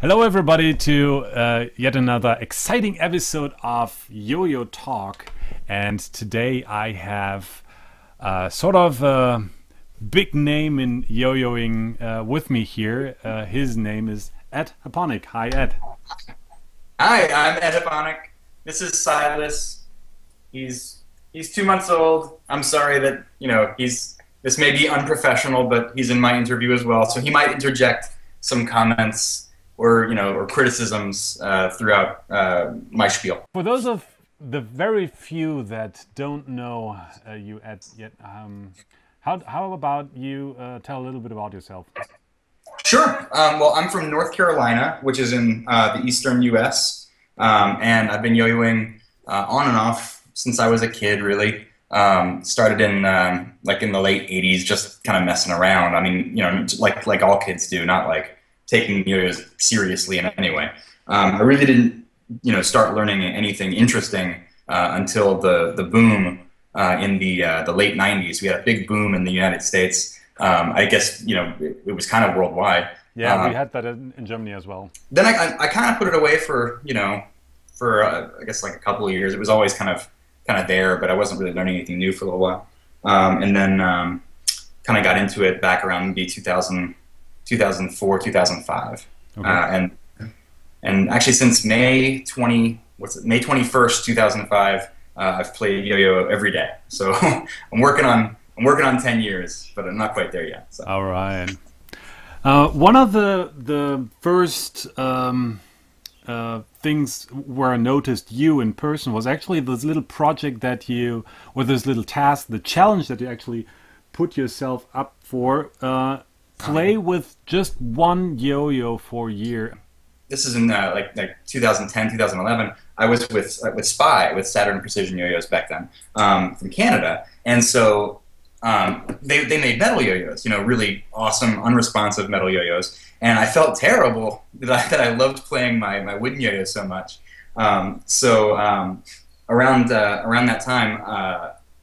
Hello, everybody, to yet another exciting episode of YoyoTalk. And today I have sort of a big name in yo-yoing with me here. His name is Ed Haponik. Hi, Ed. Hi, I'm Ed Haponik. This is Silas. He's 2 months old. I'm sorry that this may be unprofessional, but he's in my interview as well, so he might interject some comments or criticisms throughout my spiel. For those of the very few that don't know you, Ed, yet, how about you tell a little bit about yourself? Sure. Well, I'm from North Carolina, which is in the eastern U.S., and I've been yo-yoing on and off since I was a kid, really. Started in in the late 80s, just kind of messing around. I mean, like all kids do, not like taking yo-yos seriously in any way. I really didn't, start learning anything interesting until the boom in the late 90s. We had a big boom in the United States. I guess, it was kind of worldwide. Yeah, we had that in Germany as well. Then I kind of put it away for I guess like a couple of years. It was always kind of there, but I wasn't really learning anything new for a little while. And then kind of got into it back around maybe 2004, 2005. Okay. And actually since May 21st, 2005, I've played yo-yo every day. So I'm working on 10 years, but I'm not quite there yet. So. All right. One of the first things where I noticed you in person was actually this little project or this little task, the challenge that you actually put yourself up for. Play with just one yo-yo for a year. This is in like 2010, 2011. I was with Spy, with Saturn Precision Yo-Yos back then, from Canada, and so they made metal yo-yos, really awesome, unresponsive metal yo-yos, and I felt terrible that I loved playing my wooden yo-yo so much. So around that time,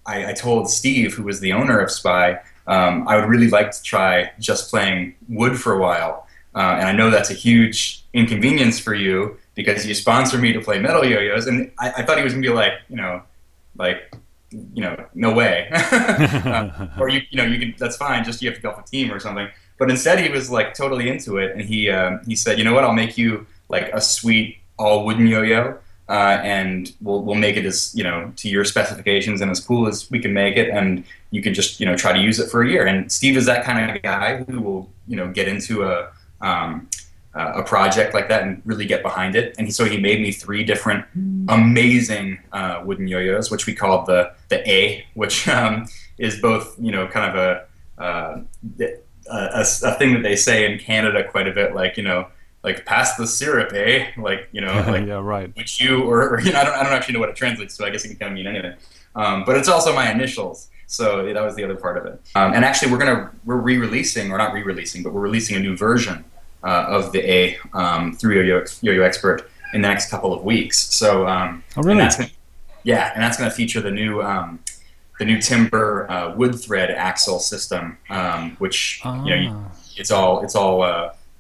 I told Steve, who was the owner of Spy, I would really like to try just playing wood for a while. And I know that's a huge inconvenience for you because you sponsor me to play metal yo-yos. And I thought he was going to be no way. Or you can, that's fine, just you have to go off a team or something. But instead he was like totally into it. And he said, you know what, I'll make you like a sweet all wooden yo-yo. And we'll make it as, to your specifications and as cool as we can make it, and you can just, try to use it for a year. And Steve is that kind of guy who will, get into a project like that and really get behind it. And so he made me 3 different amazing wooden yo-yos, which we called the A, which is both, kind of a thing that they say in Canada quite a bit, like pass the syrup, eh? Like, like yeah, right. Which or I don't actually know what it translates to. I guess it can kind of mean anything. But it's also my initials, so that was the other part of it. And actually, we're re-releasing, or not re-releasing, but we're releasing a new version of the A through Yo-Yo Expert in the next couple of weeks. So, oh, really? And that's going to feature the new timber wood thread axle system, which it's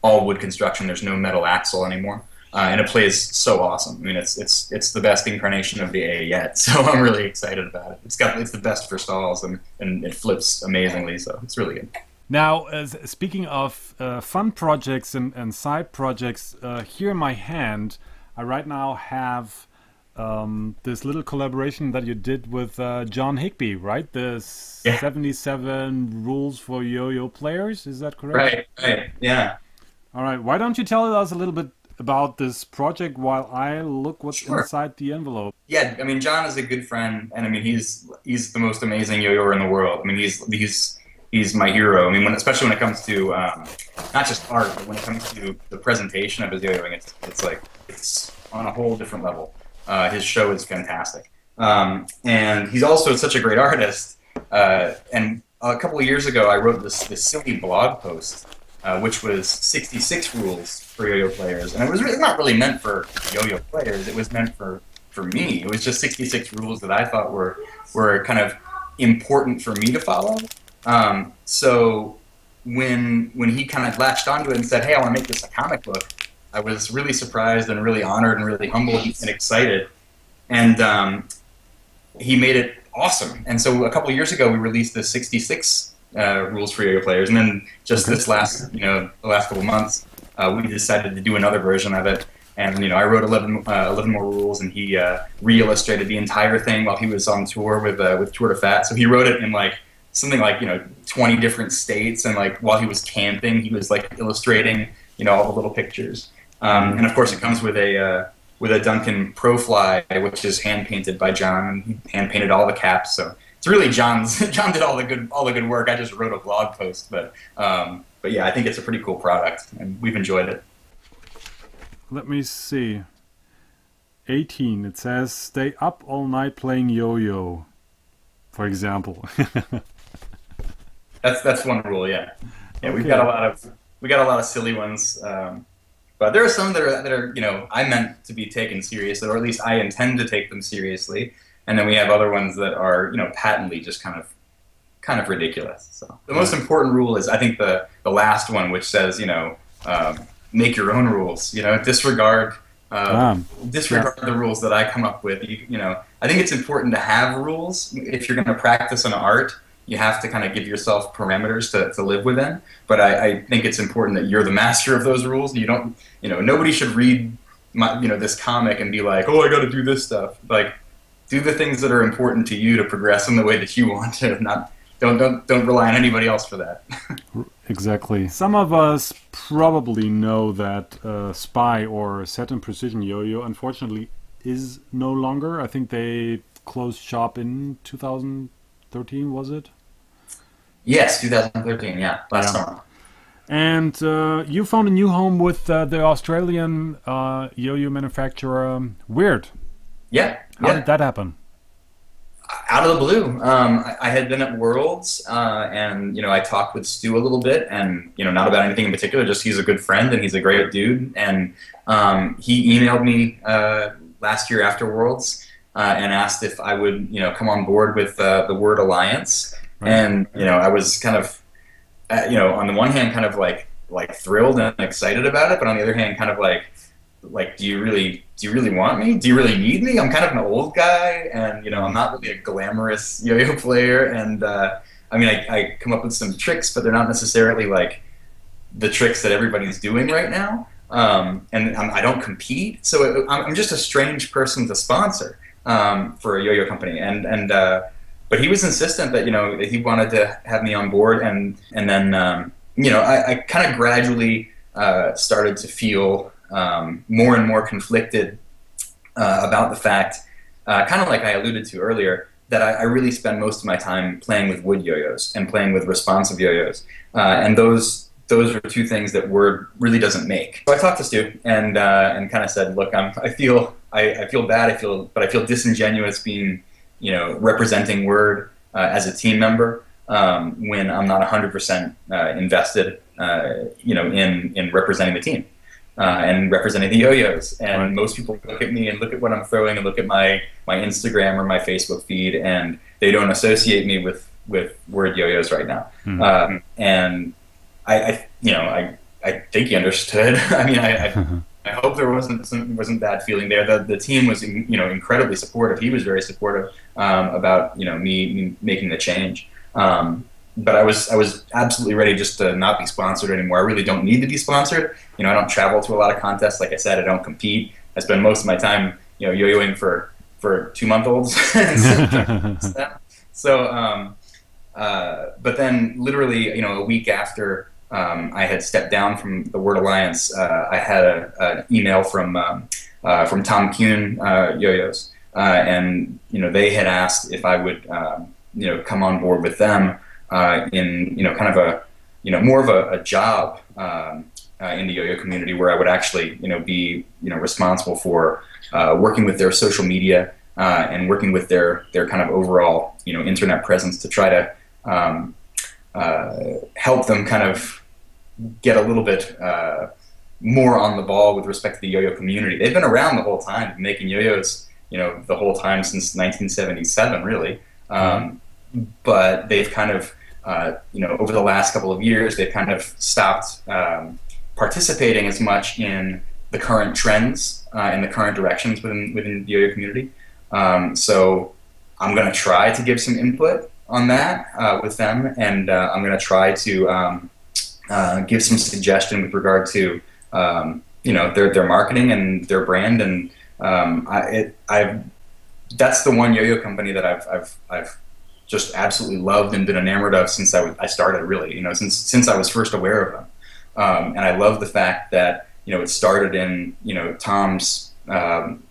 all wood construction. There's no metal axle anymore, and it plays so awesome. I mean, it's the best incarnation of the A yet. So I'm really excited about it. It's the best for stalls, and it flips amazingly. So it's really good. Now, speaking of fun projects and side projects, here in my hand, I right now have this little collaboration that you did with John Higby, right? The 77 rules for yo-yo players. Is that correct? Right. Yeah. All right. Why don't you tell us a little bit about this project while I look what's inside the envelope? Yeah, I mean, John is a good friend, and I mean, he's the most amazing yo-yoer in the world. I mean, he's my hero. I mean, especially when it comes to not just art, but when it comes to the presentation of his yo-yoing, it's on a whole different level. His show is fantastic, and he's also such a great artist. And a couple of years ago, I wrote this silly blog post, which was 66 rules for yo-yo players, and it was really not really meant for yo-yo players. It was meant for me. It was just 66 rules that I thought were kind of important for me to follow. So when he kind of latched onto it and said, "Hey, I want to make this a comic book," I was really surprised and really honored and really humbled and excited. And he made it awesome. And so a couple of years ago, we released the 66 rules for Yoyo Players, and then just this last, the last couple of months, we decided to do another version of it. And I wrote 11 more rules, and he re-illustrated the entire thing while he was on tour with Tour de Fat. So he wrote it in like something like 20 different states, and like while he was camping, he was like illustrating all the little pictures. And of course, it comes with a Duncan Pro Fly, which is hand painted by John, and he hand painted all the caps. So it's really John did all the good work. I just wrote a blog post, but yeah, I think it's a pretty cool product, and we've enjoyed it. Let me see. 18. It says stay up all night playing yo-yo, for example. That's one rule, yeah. Yeah, okay. We got a lot of silly ones, but there are some that are I meant to be taken serious, or at least I intend to take them seriously, and then we have other ones that are patently just kind of ridiculous. So the most important rule is, I think, the last one, which says make your own rules. Disregard the rules that I come up with. I think it's important to have rules. If you're going to practice an art, you have to kind of give yourself parameters to live within. But I think it's important that you're the master of those rules. You don't, nobody should read this comic and be like, oh, I got to do this stuff. Like, do the things that are important to you to progress in the way that you want to. Don't rely on anybody else for that. Exactly. Some of us probably know that Spy or Set and Precision Yo-Yo unfortunately is no longer. I think they closed shop in 2013, was it? Yes, 2013, yeah, last summer. And you found a new home with the Australian yo-yo manufacturer Weird. Yeah. How did that happen? Out of the blue. I had been at Worlds, and I talked with Stu a little bit, and not about anything in particular, just he's a good friend and he's a great dude. And he emailed me last year after Worlds and asked if I would come on board with the Word Alliance. Right. And I was kind of on the one hand kind of like thrilled and excited about it, but on the other hand kind of like do you really want me? Do you really need me? I'm kind of an old guy, and I'm not really a glamorous yo-yo player, and I come up with some tricks, but they're not necessarily like the tricks that everybody's doing right now. And I don't compete, so I'm just a strange person to sponsor for a yo-yo company, but he was insistent that he wanted to have me on board, and then I kind of gradually started to feel more and more conflicted about the fact, kind of like I alluded to earlier, that I really spend most of my time playing with wood yo-yos and playing with responsive yo-yos, and those are two things that Word really doesn't make. So I talked to Stu and kind of said, look, I feel bad, but I feel disingenuous being representing Word as a team member when I'm not 100% invested in representing the team. And representing the yo-yos, and right. Most people look at me and look at what I'm throwing and look at my Instagram or my Facebook feed, and they don't associate me with Word yo-yos right now. Mm-hmm. And I think he understood. I hope there wasn't bad feeling there. The team was incredibly supportive. He was very supportive about me making the change. But I was absolutely ready just to not be sponsored anymore. I really don't need to be sponsored. I don't travel to a lot of contests. Like I said, I don't compete. I spend most of my time, yo-yoing for 2-month-olds. So, but then literally, a week after I had stepped down from the Word Alliance, I had an email from Tom Kuhn Yoyos, and they had asked if I would come on board with them. In kind of a more of a job in the yo-yo community, where I would actually be responsible for working with their social media and working with their kind of overall internet presence to try to help them kind of get a little bit more on the ball with respect to the yo-yo community. They've been around the whole time, making yo-yos the whole time since 1977 really, but they've kind of over the last couple of years, they've kind of stopped participating as much in the current trends and the current directions within the yo-yo community. So I'm going to try to give some input on that with them, and I'm going to try to give some suggestion with regard to their marketing and their brand, and that's the one yo-yo company that I've just absolutely loved and been enamored of since I started, really, since I was first aware of them. And I love the fact that it started in Tom's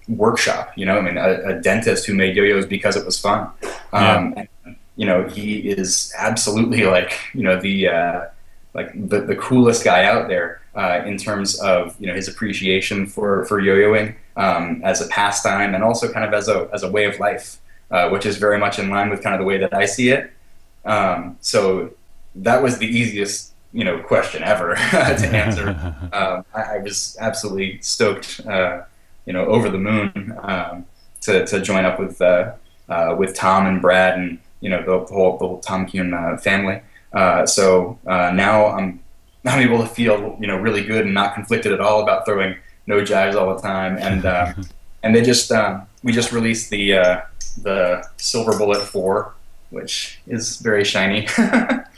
workshop. A dentist who made yo-yos because it was fun. And, he is absolutely the coolest guy out there in terms of his appreciation for yo-yoing as a pastime, and also kind of as a way of life, which is very much in line with kind of the way that I see it. So that was the easiest question ever to answer. I was absolutely stoked, over the moon to join up with Tom and Brad and the whole Tom Kuhn family. So now I'm able to feel really good and not conflicted at all about throwing no jives all the time. And they just we just released the Silver Bullet 4, which is very shiny.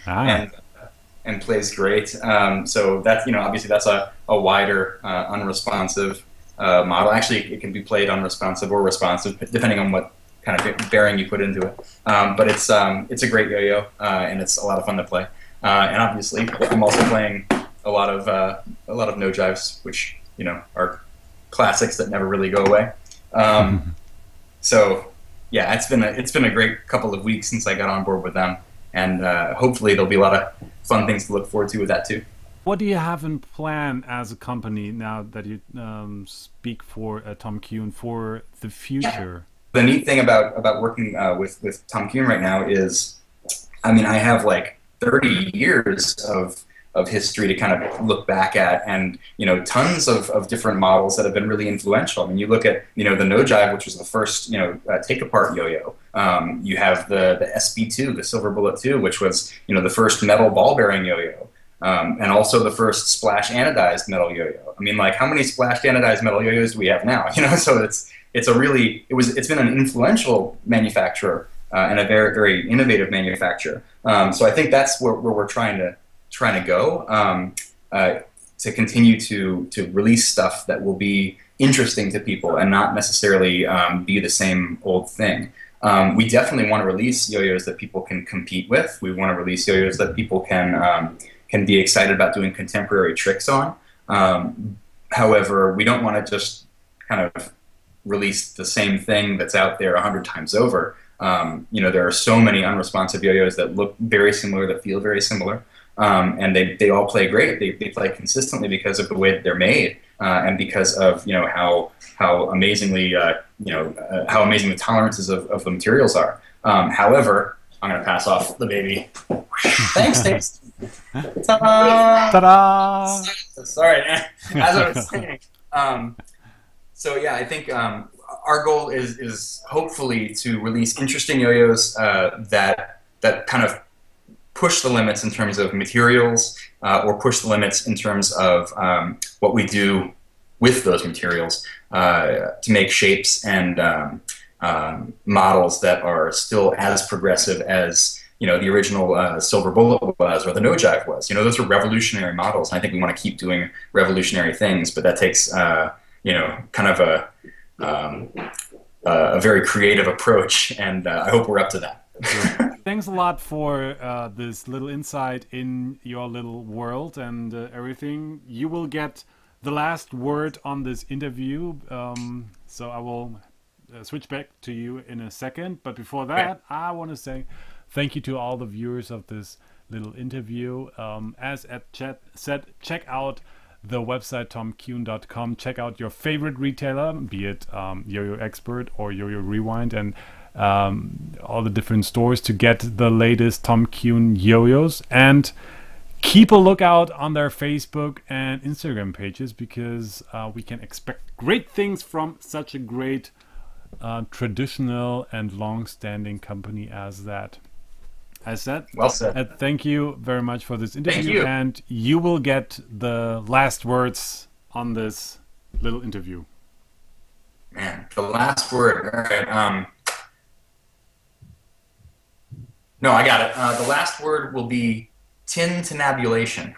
And plays great. So that's obviously that's a wider unresponsive model. Actually, it can be played unresponsive or responsive depending on what kind of bearing you put into it. But it's a great yo-yo, and it's a lot of fun to play. And obviously, I'm also playing a lot of no jives, which are classics that never really go away. So yeah, it's been a great couple of weeks since I got on board with them, and hopefully there'll be a lot of fun things to look forward to with that too. What do you have in plan as a company now that you speak for Tom Kuhn for the future? The neat thing about working with Tom Kuhn right now is, I have 30 years of history to kind of look back at, and tons of different models that have been really influential. You look at the no jive, which was the first take apart yo-yo. You have the SB2, the Silver Bullet 2, which was the first metal ball bearing yo-yo, and also the first splash anodized metal yo-yo. How many splashed anodized metal yo-yos do we have now? So it's been an influential manufacturer and a very, very innovative manufacturer. So I think that's where we're trying to go, to continue to release stuff that will be interesting to people and not necessarily be the same old thing. We definitely want to release yo-yos that people can compete with. We want to release yo-yos that people can be excited about doing contemporary tricks on. However, we don't want to just kind of release the same thing that's out there 100 times over. There are so many unresponsive yo-yos that look very similar, that feel very similar. And they all play great. They play consistently because of the way that they're made, and because of how amazingly how amazing the tolerances of the materials are. However, I'm going to pass off the baby. Thanks. Ta-da! Ta-da! Sorry, as I was saying. So yeah, I think our goal is hopefully to release interesting yo-yos that kind of push the limits in terms of materials, or push the limits in terms of what we do with those materials to make shapes and models that are still as progressive as the original Silver Bullet was, or the no jive was. Those are revolutionary models, and I think we want to keep doing revolutionary things, but that takes kind of a very creative approach, and I hope we're up to that. Thanks a lot for this little insight in your little world and everything. You will get the last word on this interview, so I will switch back to you in a second. But before that, I want to say thank you to all the viewers of this little interview. As Ed said, check out the website tomkuhn.com. Check out your favorite retailer, be it Yo-Yo Expert or Yo-Yo Rewind, and all the different stores to get the latest Tom Kuhn yo-yos, and keep a lookout on their Facebook and Instagram pages, because we can expect great things from such a great traditional and long-standing company as that. I said, well said. Thank you very much for this interview. Thank you. And you will get the last words on this little interview. Man, the last word. All right. No, I got it. The last word will be tintinnabulation.